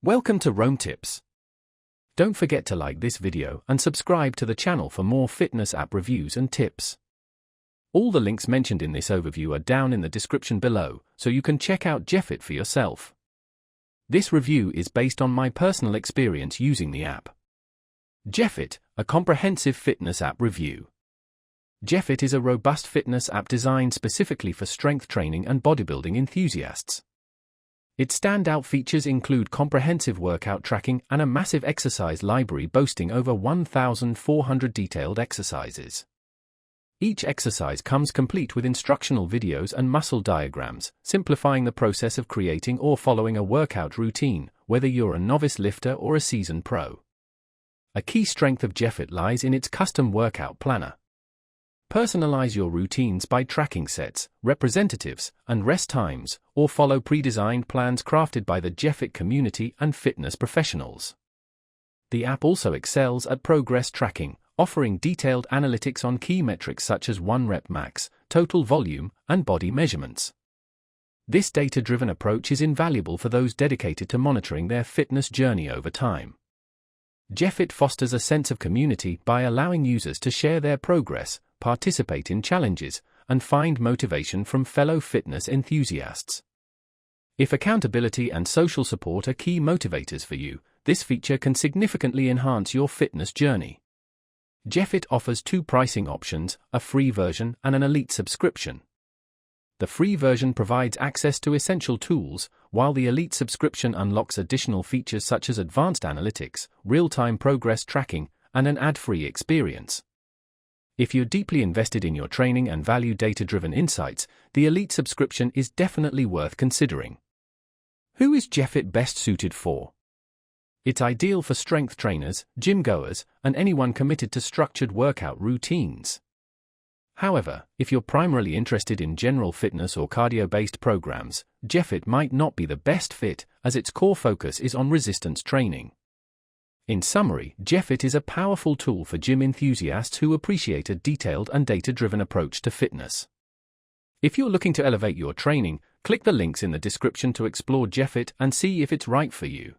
Welcome to Rome Tips. Don't forget to like this video and subscribe to the channel for more fitness app reviews and tips. All the links mentioned in this overview are down in the description below, so you can check out JEFIT for yourself. This review is based on my personal experience using the app. JEFIT, a comprehensive fitness app review. JEFIT is a robust fitness app designed specifically for strength training and bodybuilding enthusiasts. Its standout features include comprehensive workout tracking and a massive exercise library boasting over 1,400 detailed exercises. Each exercise comes complete with instructional videos and muscle diagrams, simplifying the process of creating or following a workout routine, whether you're a novice lifter or a seasoned pro. A key strength of JEFIT lies in its custom workout planner. Personalize your routines by tracking sets, representatives, and rest times, or follow pre-designed plans crafted by the JEFIT community and fitness professionals. The app also excels at progress tracking, offering detailed analytics on key metrics such as 1 rep max, total volume, and body measurements. This data-driven approach is invaluable for those dedicated to monitoring their fitness journey over time. JEFIT fosters a sense of community by allowing users to share their progress, participate in challenges, and find motivation from fellow fitness enthusiasts. If accountability and social support are key motivators for you, this feature can significantly enhance your fitness journey. JEFIT offers two pricing options, a free version and an elite subscription. The free version provides access to essential tools, while the elite subscription unlocks additional features such as advanced analytics, real-time progress tracking, and an ad-free experience. If you're deeply invested in your training and value data-driven insights, the elite subscription is definitely worth considering. Who is JEFIT best suited for? It's ideal for strength trainers, gym goers, and anyone committed to structured workout routines. However, if you're primarily interested in general fitness or cardio-based programs, JEFIT might not be the best fit, as its core focus is on resistance training. In summary, JEFIT is a powerful tool for gym enthusiasts who appreciate a detailed and data-driven approach to fitness. If you're looking to elevate your training, click the links in the description to explore JEFIT and see if it's right for you.